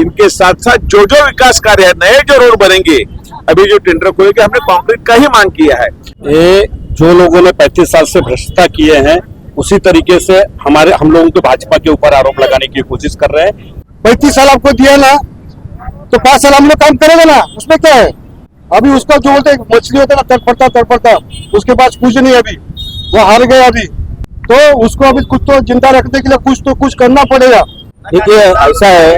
इनके साथ साथ जो जो विकास कार्य है, नए जो रोड बनेंगे, अभी जो टेंडर खोलेंगे, हमने कंक्रीट का ही मांग किया है। ये जो लोगों ने 35 साल से भ्रष्टता किए हैं उसी तरीके से हम लोगों को भाजपा के ऊपर आरोप लगाने की कोशिश कर रहे हैं। 35 साल आपको दिया ना तो 5 साल हम लोग काम करेंगे ना, उसमें क्या है। अभी उसका जो बोलते मछली होता है ना, तड़पड़ता उसके पास कुछ नहीं, अभी वो हार गए। अभी तो उसको अभी कुछ तो जिंदा रखने के लिए कुछ करना पड़ेगा। देखिए ऐसा है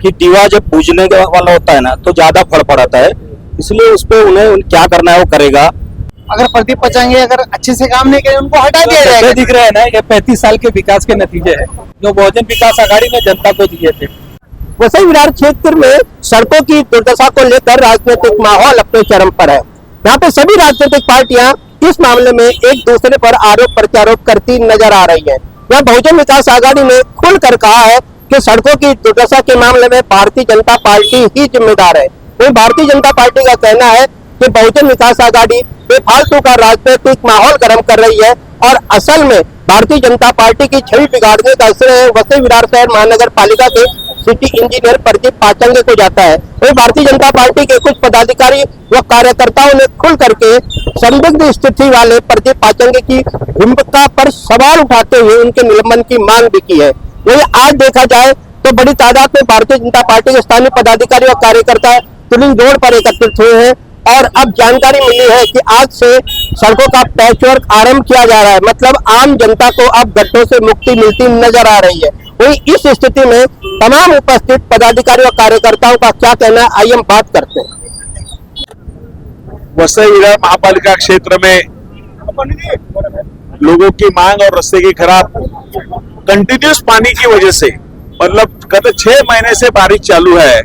कि दीवा जब पूजने वाला होता है ना तो ज्यादा फड़फड़ाता है, इसलिए उस पर उन्हें क्या करना है वो करेगा। अगर प्रदीप पचाएंगे अगर अच्छे से काम नहीं करें उनको हटा दिया जाएगा। दिख रहा है ना, ये 35 साल के विकास के नतीजे हैं जो बहुजन विकास आघाड़ी ने जनता को दिए थे। वसई विरार क्षेत्र में सड़कों की दुर्दशा को लेकर राजनीतिक माहौल अपने चरम पर है। यहाँ पे सभी राजनीतिक पार्टियां इस मामले में एक दूसरे पर आरोप प्रत्यारोप करती नजर आ रही है। यहाँ बहुजन विकास आघाड़ी ने खुलकर कहा है कि सड़कों की दुर्दशा के मामले में भारतीय जनता पार्टी ही जिम्मेदार है। वहीं भारतीय जनता पार्टी का कहना है कि बहुजन विकास आघाड़ी बेफालतू का राजनीतिक माहौल गर्म कर रही है और असल में भारतीय जनता पार्टी की छवि बिगाड़ने का श्रेय वसई विरार शहर महानगर पालिका के सिटी इंजीनियर प्रदीप पाचंगे को जाता है। वही भारतीय जनता पार्टी के कुछ पदाधिकारी व कार्यकर्ताओं ने खुल करके संदिग्ध स्थिति वाले प्रदीप पाचंगे की भूमिका पर सवाल उठाते हुए उनके निलंबन की मांग भी की है। वही आज देखा जाए तो बड़ी तादाद में भारतीय जनता पार्टी के स्थानीय पदाधिकारी और कार्यकर्ता तुलिंग रोड पर एकत्रित हुए हैं और अब जानकारी मिली है कि आज से सड़कों का पैचवर्क आरंभ किया जा रहा है। मतलब आम जनता को अब गड्ढों से मुक्ति मिलती नजर आ रही है। वही इस स्थिति में तमाम उपस्थित पदाधिकारी और कार्यकर्ताओं का क्या कहना है, आइए हम बात करते हैं। वसई विरार महापालिका क्षेत्र में लोगों की मांग और रास्ते की खराब कंटिन्यूस पानी की वजह से, मतलब गत 6 महीने से बारिश चालू है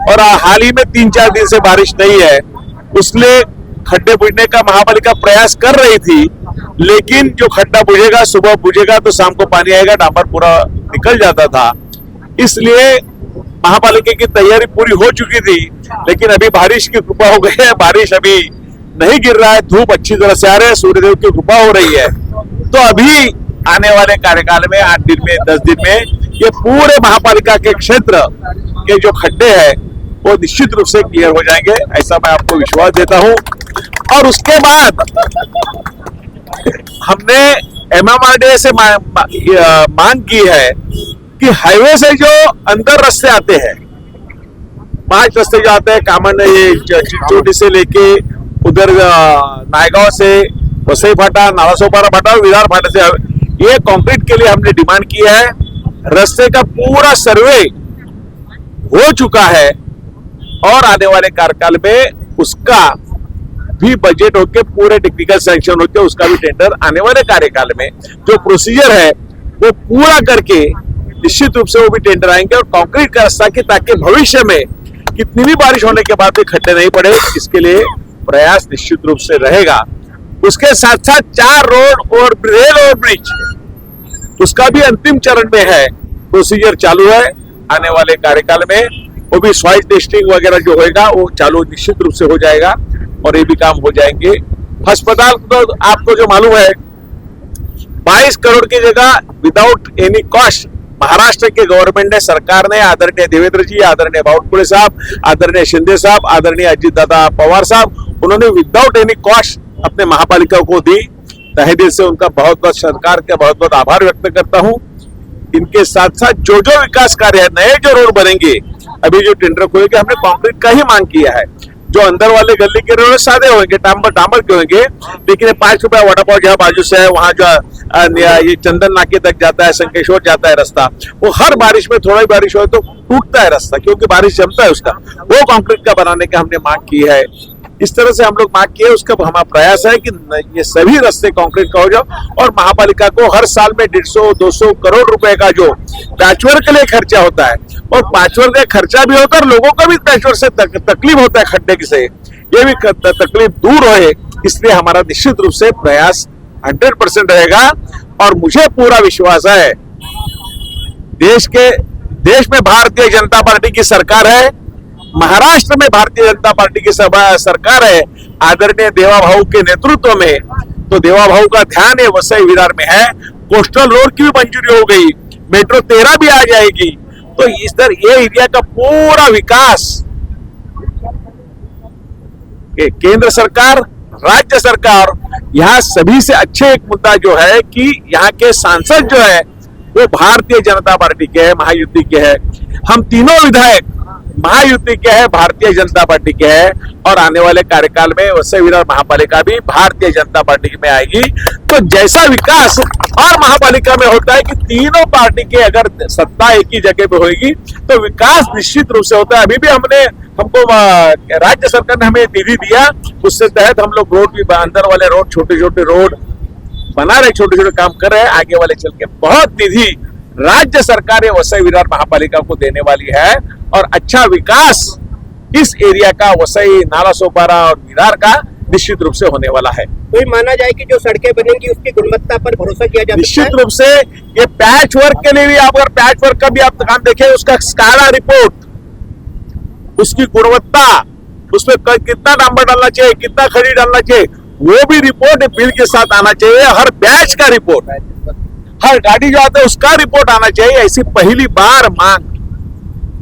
और हाल ही में 3-4 दिन से बारिश नहीं है, उसलिए खड्डे बुझने का महापालिका प्रयास कर रही थी। लेकिन जो खड्डा बुझेगा, सुबह बुझेगा तो शाम को पानी आएगा, डांबर पूरा निकल जाता था। इसलिए महापालिका की तैयारी पूरी हो चुकी थी, लेकिन अभी बारिश की कृपा हो गई है। बारिश अभी नहीं गिर रहा है, धूप अच्छी तरह से आ रही है, सूर्यदेव की कृपा हो रही है। तो अभी आने वाले कार्यकाल में 8 दिन में 10 दिन में ये पूरे महापालिका के क्षेत्र के जो खड्डे हैं वो निश्चित रूप से क्लियर हो जाएंगे, ऐसा मैं आपको विश्वास देता हूं। और उसके बाद हमने MMRDA से मांग की है कि हाईवे से जो अंदर रास्ते आते हैं, 5 रास्ते जो आते हैं कामन, ये चिंचोटी से लेके उधर नायगांव से वसई फाटा, नालासोपारा फाटा और विरार फाटा से, ये कंक्रीट के लिए हमने डिमांड की है। रास्ते का पूरा सर्वे हो चुका है और आने वाले कार्यकाल में उसका भी बजट होके पूरे टेक्निकल सैंक्शन होके उसका भी टेंडर आने वाले कार्यकाल में जो प्रोसीजर है वो पूरा करके निश्चित रूप से वो भी टेंडर आएंगे और कंक्रीट का रास्ता की, ताकि भविष्य में कितनी भी बारिश होने के बाद भी खड्डे नहीं पड़े, इसके लिए प्रयास निश्चित रूप से रहेगा। उसके साथ साथ 4 रोड और रेल और ब्रिज, उसका भी अंतिम चरण में है, प्रोसीजर चालू है। आने वाले कार्यकाल में वो भी सॉइल टेस्टिंग वगैरह जो होगा वो चालू निश्चित रूप से हो जाएगा और ये भी काम हो जाएंगे। अस्पताल तो आपको जो मालूम है 22 करोड़ की जगह विदाउट एनी कॉस्ट महाराष्ट्र के गवर्नमेंट ने, सरकार ने, आदरणीय देवेंद्र जी, आदरणीय बावनकुळे साहब, आदरणीय शिंदे साहब, आदरणीय अजित दादा पवार साहब, उन्होंने विदाउट एनी कॉस्ट अपने महापालिका को दी। तहे दिल से उनका बहुत बहुत, सरकार का बहुत बहुत आभार व्यक्त करता हूं। इनके साथ साथ जो जो विकास कार्य है, नए जो रोड बनेंगे, अभी जो टेंडर खोलेंगे, हमने कंक्रीट का ही मांग किया है। जो अंदर वाले गली के रोड सादे होंगे, डांबर के होंगे, लेकिन 5 रुपया वड़ा पाव जहाँ बाजू से है, वहां जो ये चंदन नाके तक जाता है, संकेश्वर जाता है रास्ता, वो हर बारिश में थोड़ा ही बारिश हो तो टूटता है रास्ता, क्योंकि बारिश जमता है उसका, वो कंक्रीट का बनाने का हमने मांग की है। इस तरह से हम लोग मांग किए, उसका हमारा प्रयास है कि ये सभी रास्ते कंक्रीट का हो जाओ और महापालिका को हर साल में 150-200 करोड़ रुपए का जो पैचवर्क के लिए खर्चा होता है, और पैचवर्क का खर्चा भी होता है और लोगों का भी पैचवर्क से तकलीफ होता है, खड्डे से, ये भी तकलीफ दूर होए, इसलिए हमारा निश्चित रूप से प्रयास 100% रहेगा। और मुझे पूरा विश्वास है देश में भारतीय जनता पार्टी की सरकार है, महाराष्ट्र में भारतीय जनता पार्टी की सरकार है, आदरणीय देवा भाऊ के नेतृत्व में। तो देवा भाऊ का ध्यान है वसई विरार में है, कोस्टल रोड की भी मंजूरी हो गई, मेट्रो 13 भी आ जाएगी। तो इधर ये एरिया का पूरा विकास केंद्र सरकार, राज्य सरकार, यहाँ सभी से अच्छे एक मुद्दा जो है कि यहाँ के सांसद जो है वो भारतीय जनता पार्टी के है, महायुति के है। हम तीनों विधायक महायुति के है, भारतीय जनता पार्टी के है, और आने वाले कार्यकाल में वसई विरार महापालिका भी भारतीय जनता पार्टी में आएगी। तो जैसा विकास और महापालिका में होता है कि तीनों पार्टी के अगर सत्ता एक ही जगह पे होगी तो विकास निश्चित रूप से होता है। अभी भी हमको राज्य सरकार ने हमें निधि दिया, उससे तहत हम लोग रोड भी, अंदर वाले रोड, छोटे छोटे रोड बना रहे, छोटे छोटे काम कर रहे हैं। आगे वाले चल के बहुत निधि राज्य सरकार ये वसई विरार महापालिका को देने वाली है, और अच्छा विकास इस एरिया का, वसई, नालासोपारा और विरार का निश्चित रूप से होने वाला है। तो ये माना जाए कि जो सड़कें बनेंगी उसकी गुणवत्ता पर भरोसा किया जा सकता है। निश्चित रूप से ये पैच वर्क के लिए भी, आप अगर पैच वर्क का भी आप काम देखें, उसका स्काला रिपोर्ट, उसकी गुणवत्ता, उसमें कितना डांबर डालना चाहिए, कितना खड़ी डालना चाहिए, वो भी रिपोर्ट बिल के साथ आना चाहिए। हर बैच का रिपोर्ट, हर गाड़ी जो आता है उसका रिपोर्ट आना चाहिए। ऐसी पहली बार मांग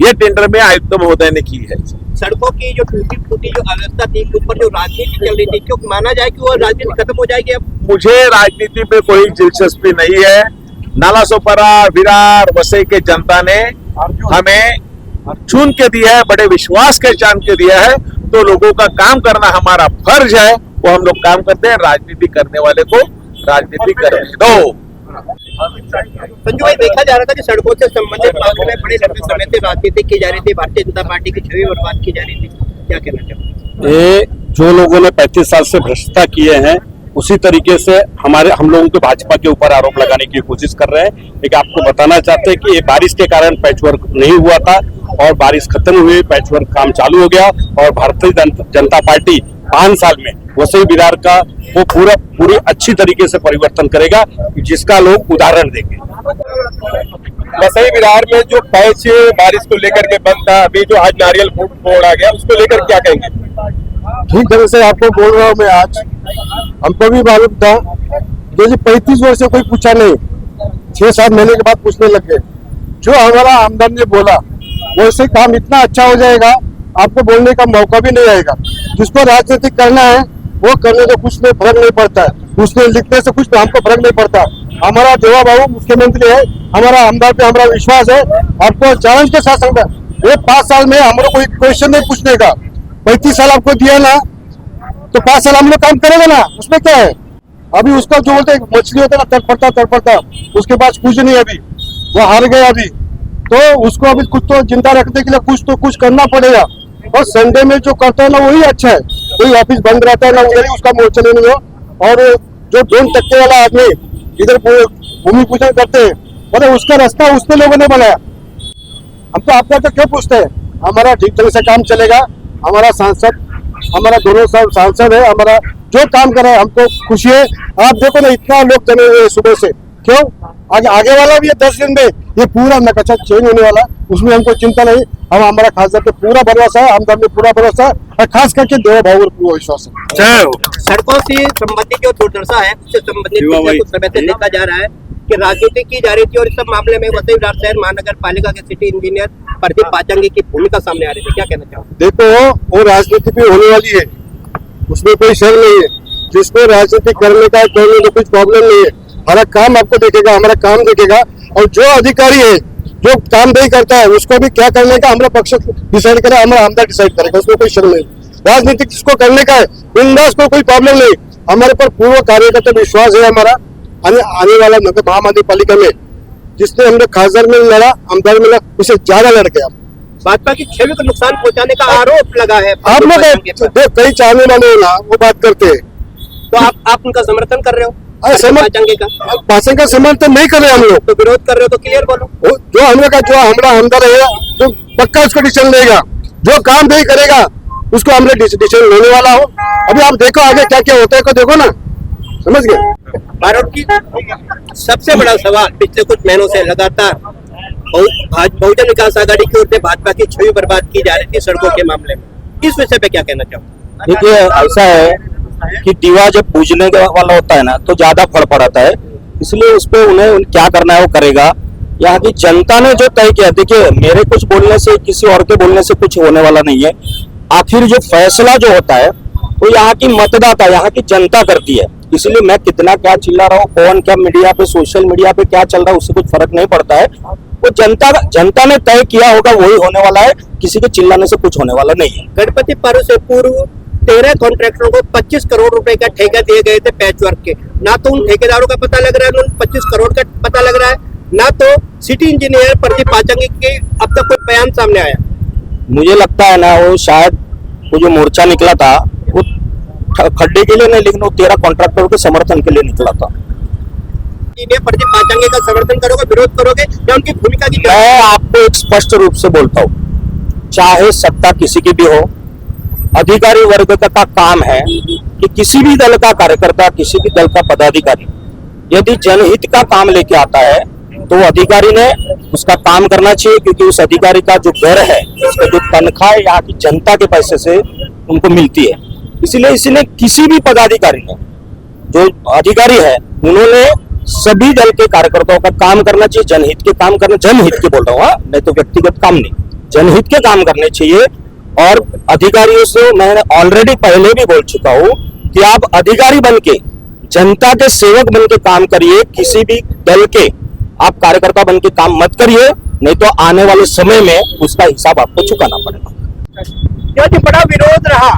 ये टेंडर में आयुक्त महोदय ने की है। सड़कों की जो टूटी फूटी जो अवस्था थी, उस पर जो राजनीति चल रही थी, क्यों माना जाए कि वो राजनीति खत्म हो जाएगी अब? मुझे राजनीति में कोई दिलचस्पी नहीं है। नालासोपारा, विरार, वसई के जनता ने हमें चुन के दिया है, बड़े विश्वास के चांद के दिया है, तो लोगों का काम करना हमारा फर्ज है, वो हम लोग काम करते हैं। राजनीति करने वाले को राजनीति करने दो। संजू भाई, देखा जा रहा था कि सड़कों से संबंधित मामले में बड़े लंबे समय से राजनीति की जा रही थी, भारतीय जनता पार्टी की छवि बर्बाद की जा रही थी, क्या कहना चाहते? ये जो लोगों ने 35 साल से भ्रष्टता किए हैं, उसी तरीके से हम लोगों को भाजपा के ऊपर आरोप लगाने की कोशिश कर रहे हैं। लेकिन आपको बताना चाहते हैं कि ये बारिश के कारण पैचवर्क नहीं हुआ था, और बारिश खत्म हुई, पैचवर्क काम चालू हो गया, और भारतीय जनता पार्टी 5 साल में वसई विरार का वो पूरी अच्छी तरीके से परिवर्तन करेगा, जिसका लोग उदाहरण देंगे। वसई विरार में जो पैच बारिश को लेकर के बंद था, अभी जो आज नारियल फोड़ा गया, उसको लेकर क्या कहेंगे? ठीक तरह से आपको बोल रहा हूँ मैं, आज हमको भी मालूम था, क्योंकि 35 वर्ष से कोई पूछा नहीं, 6-7 महीने के बाद पूछने लग गए। जो हमारा आमदार ने बोला वैसे काम इतना अच्छा हो जाएगा, आपको बोलने का मौका भी नहीं आएगा। जिसको राजनीति करना है वो करने से कुछ नहीं, फर्क नहीं पड़ता है, उसने लिखने से कुछ हमको फर्क नहीं पड़ता। हमारा देवा बाबू मुख्यमंत्री है, हमारा आमदार पे हमारा विश्वास है। आपको चैलेंज के साथ समझा, ये 5 साल में हमारे कोई क्वेश्चन नहीं पूछने का। 35 साल आपको दिया ना, तो 5 साल हम लोग काम करेंगे ना, उसमें क्या है? अभी उसका जो बोलते मछली होता है ना, तड़पड़ता, उसके पास कुछ नहीं, अभी वो हार गया। अभी तो उसको अभी कुछ तो जिंदा रखने के लिए कुछ करना पड़ेगा। और संडे में जो करता है ना वही अच्छा है, कोई ऑफिस बंद रहता है ना, उधर ही उसका मोर्चा नहीं हो। और जो 2 टक्के वाला आदमी इधर भूमि पूजन करते हैं, मतलब उसका रास्ता उसने लोगों ने बनाया। हम तो आपका तो क्यों पूछते हैं? हमारा ठीक तरह से काम चलेगा। हमारा सांसद, हमारा दोनों सब सांसद है, हमारा जो काम कर रहा है हमको खुशी है। आप देखो ना, इतना लोग जमे हुए सुबह से, क्यों? आगे वाला भी है 10 दिन में ये पूरा नक्शा चेंज होने वाला, उसमें हमको चिंता नहीं। हम हमारा खासदार पे पूरा भरोसा है, आमदार में पूरा भरोसा है, और खास करके देव भाव पर पूरा विश्वास है। सड़कों से संबंधित जो दुर्दशा है, उससे संबंधित पिछले कुछ समय से देखा जा रहा है कि राजनीति की जा रही थी, और इस सब मामले में वसई विरार शहर महानगर पालिका के सिटी इंजीनियर प्रदीप पाचंगी की भूमिका सामने आ रही थी, क्या कहना चाहोगे? देखो, वो राजनीति भी होने वाली है, उसमें कोई शक नहीं है। जिसको राजनीति करने का कुछ प्रॉब्लम नहीं है, हमारा काम आपको देखेगा, हमारा काम देखेगा। और जो अधिकारी है जो काम नहीं करता है, उसको भी क्या करने का हमारा पक्ष डिसाइड करेगा, हमारा आमदार डिसाइड करेगा, उसमें कोई शक नहीं। राजनीति जिसको करने का है, बिंदास को कोई प्रॉब्लम नहीं। हमारे पर पूर्व कार्यकर्ता विश्वास है हमारा। आने वाला नगर महानगर पालिका में जिसने हमने खासदार में लड़ा, आमदार में लड़ा, उसे ज्यादा लड़ गया। भाजपा की छवि को नुकसान पहुंचाने का आरोप लगा है। आप लोग कई चाहने वाले हो ना, वो बात करते हैं, तो आप उनका समर्थन कर रहे हो? भाषण का समर्थन नहीं कर रहे हम लोग, तो विरोध कर रहे हो, तो क्लियर बोलो। जो हम लोग का जो हमारा आमदार है, जो पक्का उसको डिसीजन लेगा, जो काम नहीं करेगा उसको हमने डिसीजन लेने वाला हो। अभी आप देखो आगे क्या क्या होता है, को देखो ना, समझ गए? भारत की सबसे बड़ा सवाल पिछले कुछ महीनों से लगातार बहुजन विकास आघाड़ी की ओर से भाजपा की छवि बर्बाद की जा रही थी सड़कों के मामले में, इस विषय पे क्या कहना चाहूँ? देखिए, ऐसा है कि दीवा जब पूजने वाला होता है ना, तो ज्यादा फड़फड़ाता है, इसलिए उस पर उन्हें क्या करना है वो करेगा। यहाँ की जनता ने जो तय किया, देखिए मेरे कुछ बोलने से किसी और के बोलने से कुछ होने वाला नहीं है। आखिर जो फैसला जो होता है वो यहाँ की मतदाता, यहाँ की जनता करती है। इसलिए मैं कितना क्या चिल्ला रहा हूँ, कौन क्या मीडिया पे, सोशल मीडिया पे क्या चल रहा है, उससे कुछ फर्क नहीं पड़ता है। वो जनता ने तय किया होगा, वही होने वाला है। किसी के चिल्लाने से कुछ होने वाला नहीं है। गणपति पर्व से पूर्व 13 कॉन्ट्रैक्टरों को 25 करोड़ रुपए का ठेका दिए गए थे पैचवर्क के। ना तो उन ठेकेदारों का पता लग रहा है, उन 25 करोड़ का पता लग रहा है, ना तो सिटी इंजीनियर प्रदीप पाचंगी के अब तक कोई बयान सामने आया। मुझे लगता है ना, वो शायद वो जो मोर्चा निकला था वो खड्डे के लिए नहीं, लेकिन वो 13 कॉन्ट्रैक्टरों के समर्थन के लिए निकला था। प्रदीप पाचंगी का समर्थन करोगे, विरोध करोगे, या उनकी भूमिका की? मैं आपको एक स्पष्ट रूप से बोलता हूँ, चाहे सत्ता किसी की भी हो, अधिकारी वर्ग का काम है कि किसी भी दल का कार्यकर्ता, किसी भी दल का पदाधिकारी यदि जनहित का काम लेके आता है तो अधिकारी ने उसका काम करना चाहिए, क्योंकि उस अधिकारी का जो घर है, उसका जो तनख्वाह है यहाँ की जनता के पैसे से उनको मिलती है। इसलिए किसी भी पदाधिकारी ने, जो अधिकारी है, उन्होंने सभी दल के कार्यकर्ताओं का काम करना चाहिए, जनहित के काम करना, जनहित के बोल रहा हूँ, नहीं तो व्यक्तिगत काम नहीं, जनहित के काम करने चाहिए। और अधिकारियों से मैं ऑलरेडी पहले भी बोल चुका हूँ कि आप अधिकारी बन के, जनता के सेवक बन के काम करिए, किसी भी दल के आप कार्यकर्ता बन के काम मत करिए, नहीं तो आने वाले समय में उसका हिसाब आपको चुकाना पड़ेगा। जो बड़ा विरोध रहा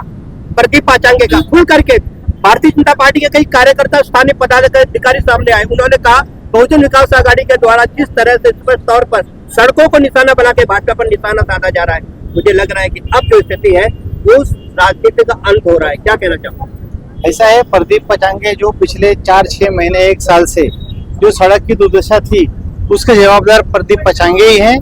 प्रदीप पाचंगी का, खुल करके भारतीय जनता पार्टी के कई कार्यकर्ता, स्थानीय पदाधिकारी सामने आए। उन्होंने कहा बहुजन विकास आघाड़ी के द्वारा जिस तरह से स्पष्ट तौर पर सड़कों को निशाना बना के भाजपा पर निशाना साधा जा रहा है, मुझे लग रहा है कि अब जो स्थिति है वो राजनीति का अंत हो रहा है। क्या कहना चाहूँ? ऐसा है, प्रदीप पाचंगी जो पिछले 4-6 महीने 1 साल से जो सड़क की दुर्दशा थी, उसके जवाबदार प्रदीप पाचंगी ही हैं,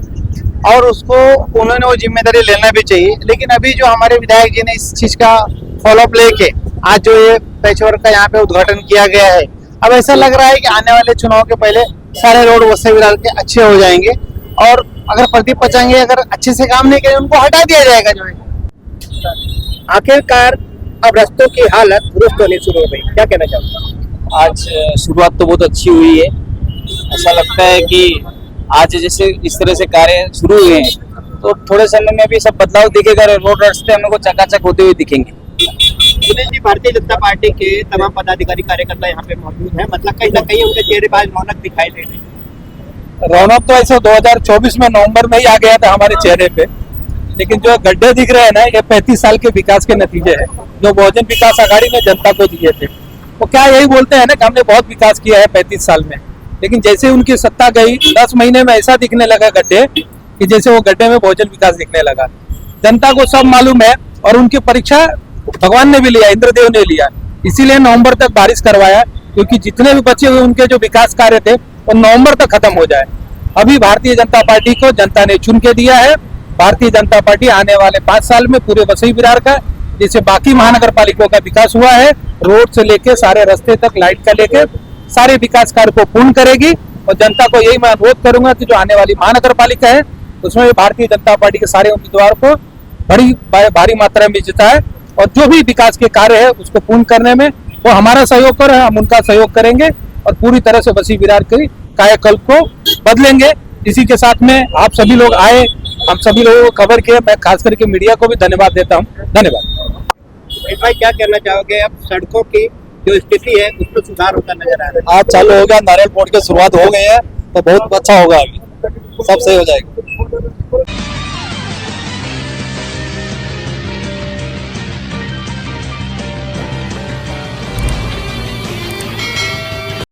और उसको उन्होंने वो जिम्मेदारी लेना भी चाहिए। लेकिन अभी जो हमारे विधायक जी ने इस चीज का फॉलोअप लेके आज जो ये पैचवर्क का यहाँ पे उद्घाटन किया गया है, अब ऐसा लग रहा है कि आने वाले चुनाव के पहले सारे रोड वसई विरार के अच्छे हो जाएंगे, और अगर प्रदीप पाचंगी अगर अच्छे से काम नहीं करे, उनको हटा दिया जाएगा जो है। आखिरकार अब रास्तों की हालत दुरुस्त होनी शुरू हो गई। क्या कहना चाहूँ? आज शुरुआत तो बहुत अच्छी हुई है। ऐसा लगता है कि आज जैसे इस तरह से कार्य शुरू हुए हैं तो थोड़े समय में भी सब बदलाव दिखेगा, रोड रास्ते हमको चकाचक होते हुए दिखेंगे। दिनेश जी, भारतीय जनता पार्टी के तमाम पदाधिकारी कार्यकर्ता यहाँ पे मौजूद हैं, मतलब कहीं ना कहीं उनके चेहरे पर रौनक दिखाई दे रही है। रौनक तो ऐसे 2024 में नवंबर में ही आ गया था हमारे चेहरे पे, लेकिन जो गड्ढे दिख रहे हैं ना, ये 35 साल के विकास के नतीजे हैं जो बहुजन विकास आघाड़ी ने जनता को दिए थे। वो क्या यही बोलते हैं ना कि हमने बहुत विकास किया है 35 साल में, लेकिन जैसे उनकी सत्ता गई 10 महीने में ऐसा दिखने लगा गड्ढे कि जैसे वो गड्ढे में बहुजन विकास दिखने लगा। जनता को सब मालूम है, और उनकी परीक्षा भगवान ने भी लिया, इंद्रदेव ने लिया, इसीलिए नवंबर तक बारिश करवाया, क्योंकि जितने भी बचे हुए उनके जो विकास कार्य थे वो नवंबर तक खत्म हो जाए। अभी भारतीय जनता पार्टी को जनता ने चुन के दिया है। भारतीय जनता पार्टी आने वाले 5 साल में पूरे वसई विरार का, जैसे बाकी महानगर पालिकाओं का विकास हुआ है, रोड से लेके सारे रास्ते तक, लाइट का लेके सारे विकास कार्य को पूर्ण करेगी। और जनता को यही मैं अनुरोध करूंगा कि जो आने वाली महानगर पालिका है उसमें भारतीय जनता पार्टी के सारे उम्मीदवार को भारी मात्रा में जीता है, और जो भी विकास के कार्य है उसको पूर्ण करने में वो हमारा सहयोग कर, हम उनका सहयोग करेंगे और पूरी तरह से वसई विरार के कायाकल्प को बदलेंगे। इसी के साथ में आप सभी लोग आए, हम सभी लोगों को खबर किया, मैं खास करके मीडिया को भी धन्यवाद देता हूँ। धन्यवाद। भाई, क्या कहना चाहोगे? अब सड़कों की जो स्थिति है उसमें सुधार होता नजर आ रहा है। आज चालू हो गया, नारियल पोर्ट की शुरुआत हो गई है, तो बहुत अच्छा होगा, अभी सब सही हो जाएगा।